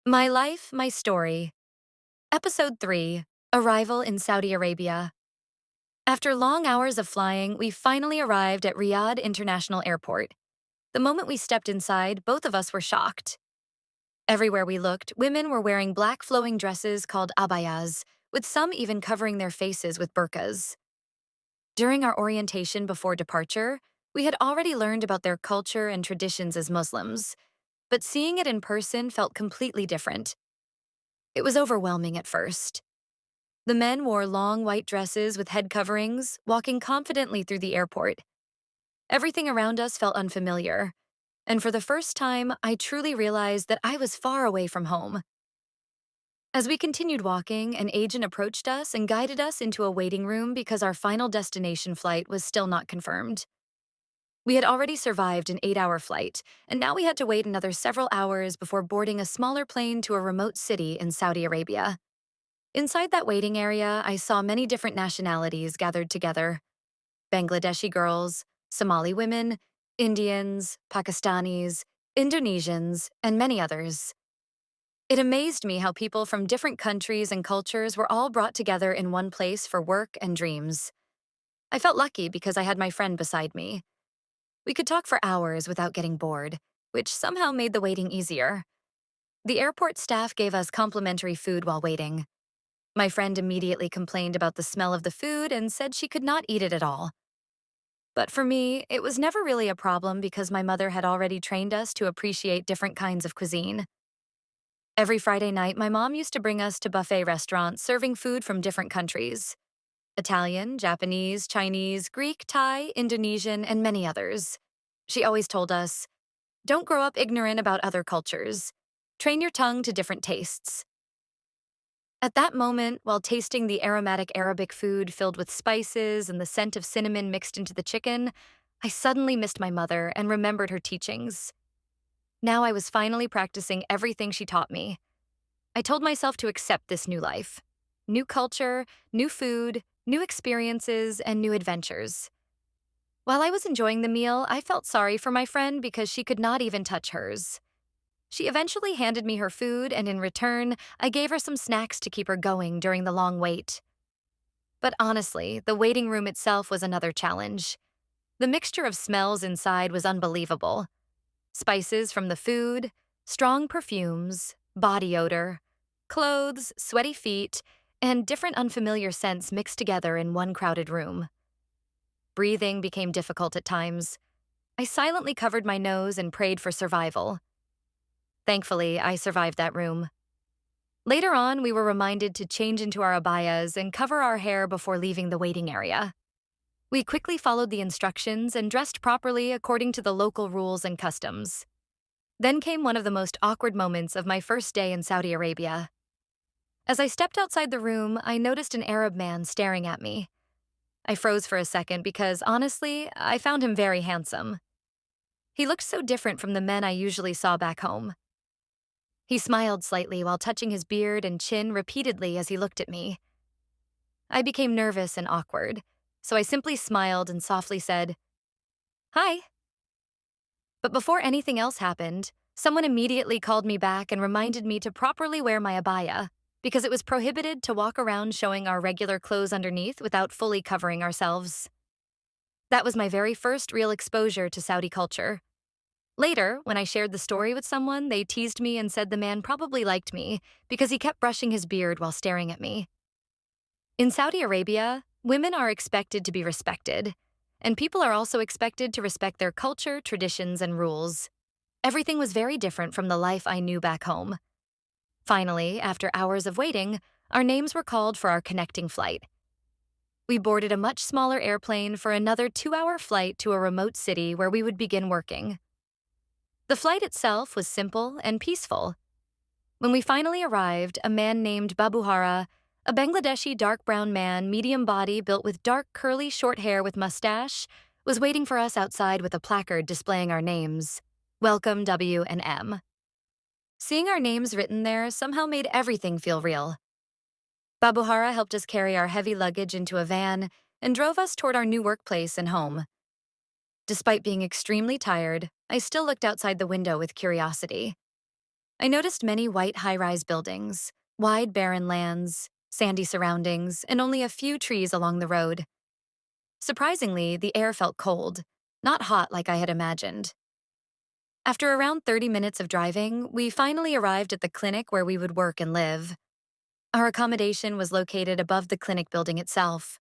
My Life, My Story. Episode 3, Arrival in Saudi Arabia. After long hours of flying, we finally arrived at Riyadh International Airport. The moment we stepped inside, both of us were shocked. Everywhere we looked, women were wearing black flowing dresses called abayas, with some even covering their faces with burqas. During our orientation before departure, we had already learned about their culture and traditions as Muslims, but seeing it in person felt completely different. It was overwhelming at first. The men wore long white dresses with head coverings, walking confidently through the airport. Everything around us felt unfamiliar, and for the first time, I truly realized that I was far away from home. As we continued walking, an agent approached us and guided us into a waiting room because our final destination flight was still not confirmed. We had already survived an 8-hour flight, and now we had to wait another several hours before boarding a smaller plane to a remote city in Saudi Arabia. Inside that waiting area, I saw many different nationalities gathered together: Bangladeshi girls, Somali women, Indians, Pakistanis, Indonesians, and many others. It amazed me how people from different countries and cultures were all brought together in one place for work and dreams. I felt lucky because I had my friend beside me. We could talk for hours without getting bored, which somehow made the waiting easier. The airport staff gave us complimentary food while waiting. My friend immediately complained about the smell of the food and said she could not eat it at all. But for me, it was never really a problem because my mother had already trained us to appreciate different kinds of cuisine. Every Friday night, my mom used to bring us to buffet restaurants serving food from different countries: Italian, Japanese, Chinese, Greek, Thai, Indonesian, and many others. She always told us, "Don't grow up ignorant about other cultures. Train your tongue to different tastes." At that moment, while tasting the aromatic Arabic food filled with spices and the scent of cinnamon mixed into the chicken, I suddenly missed my mother and remembered her teachings. Now I was finally practicing everything she taught me. I told myself to accept this new life: new culture, new food, new experiences, and new adventures. While I was enjoying the meal, I felt sorry for my friend because she could not even touch hers. She eventually handed me her food, and in return, I gave her some snacks to keep her going during the long wait. But honestly, the waiting room itself was another challenge. The mixture of smells inside was unbelievable: spices from the food, strong perfumes, body odor, clothes, sweaty feet, and different unfamiliar scents mixed together in one crowded room. Breathing became difficult at times. I silently covered my nose and prayed for survival. Thankfully, I survived that room. Later on, we were reminded to change into our abayas and cover our hair before leaving the waiting area. We quickly followed the instructions and dressed properly according to the local rules and customs. Then came one of the most awkward moments of my first day in Saudi Arabia. As I stepped outside the room, I noticed an Arab man staring at me. I froze for a second because, honestly, I found him very handsome. He looked so different from the men I usually saw back home. He smiled slightly while touching his beard and chin repeatedly as he looked at me. I became nervous and awkward, so I simply smiled and softly said, "Hi." But before anything else happened, someone immediately called me back and reminded me to properly wear my abaya, because it was prohibited to walk around showing our regular clothes underneath without fully covering ourselves. That was my very first real exposure to Saudi culture. Later, when I shared the story with someone, they teased me and said the man probably liked me because he kept brushing his beard while staring at me. In Saudi Arabia, women are expected to be respected, and people are also expected to respect their culture, traditions, and rules. Everything was very different from the life I knew back home. Finally, after hours of waiting, our names were called for our connecting flight. We boarded a much smaller airplane for another 2-hour flight to a remote city where we would begin working. The flight itself was simple and peaceful. When we finally arrived, a man named Babuhara, a Bangladeshi dark brown man, medium body, built with dark curly short hair with mustache, was waiting for us outside with a placard displaying our names: "Welcome W and M." Seeing our names written there somehow made everything feel real. Babuhara helped us carry our heavy luggage into a van and drove us toward our new workplace and home. Despite being extremely tired, I still looked outside the window with curiosity. I noticed many white high-rise buildings, wide barren lands, sandy surroundings, and only a few trees along the road. Surprisingly, the air felt cold, not hot like I had imagined. After around 30 minutes of driving, we finally arrived at the clinic where we would work and live. Our accommodation was located above the clinic building itself.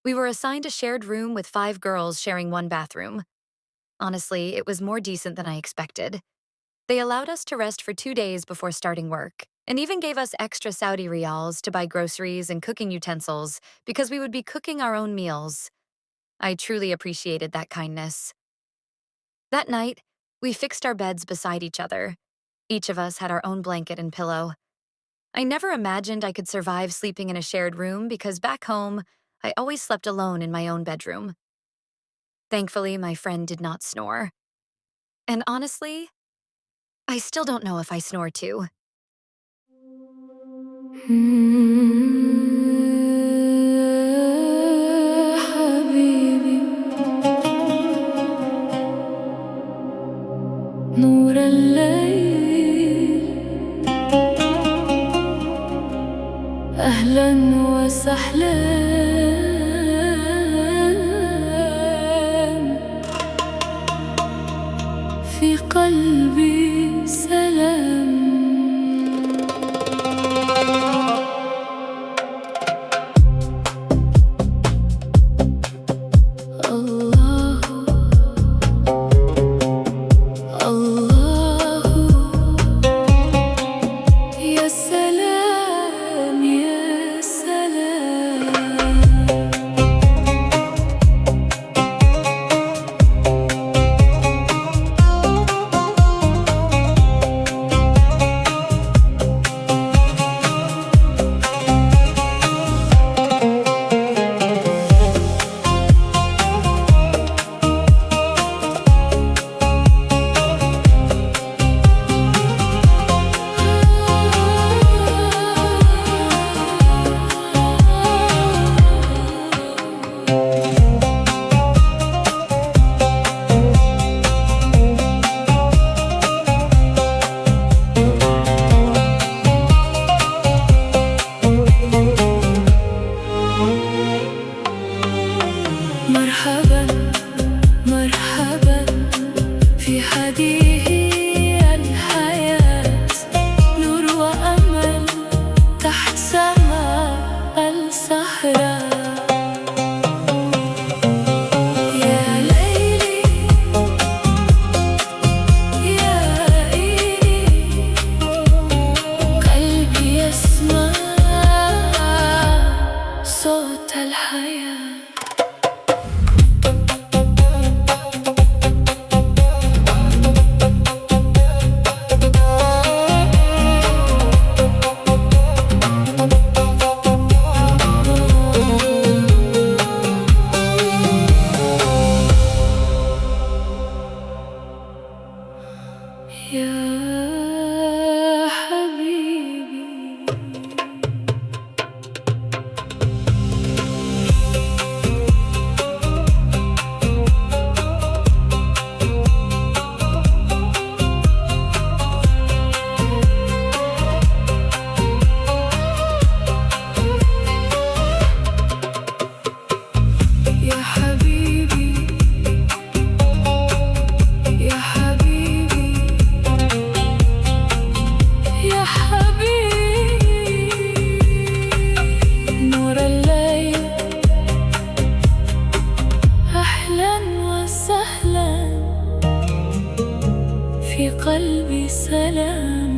We were assigned a shared room with 5 girls sharing one bathroom. Honestly, it was more decent than I expected. They allowed us to rest for 2 days before starting work, and even gave us extra Saudi riyals to buy groceries and cooking utensils because we would be cooking our own meals. I truly appreciated that kindness. That night, we fixed our beds beside each other. Each of us had our own blanket and pillow. I never imagined I could survive sleeping in a shared room because back home, I always slept alone in my own bedroom. Thankfully, my friend did not snore. And honestly, I still don't know if I snore too. حبيبي نور الليل أهلا وسهلا في قلبي سلام الله الله يا سلام يا سلام مرحبا مرحبا في هذه الحياة نور وأمل تحت سماء الصحراء يا ليلي يا إيدي قلبي يسمع صوت الحياة يا حبيبي يا حبيبي يا حبيبي يا حبيبي نور الليل أهلا وسهلا في قلبي سلام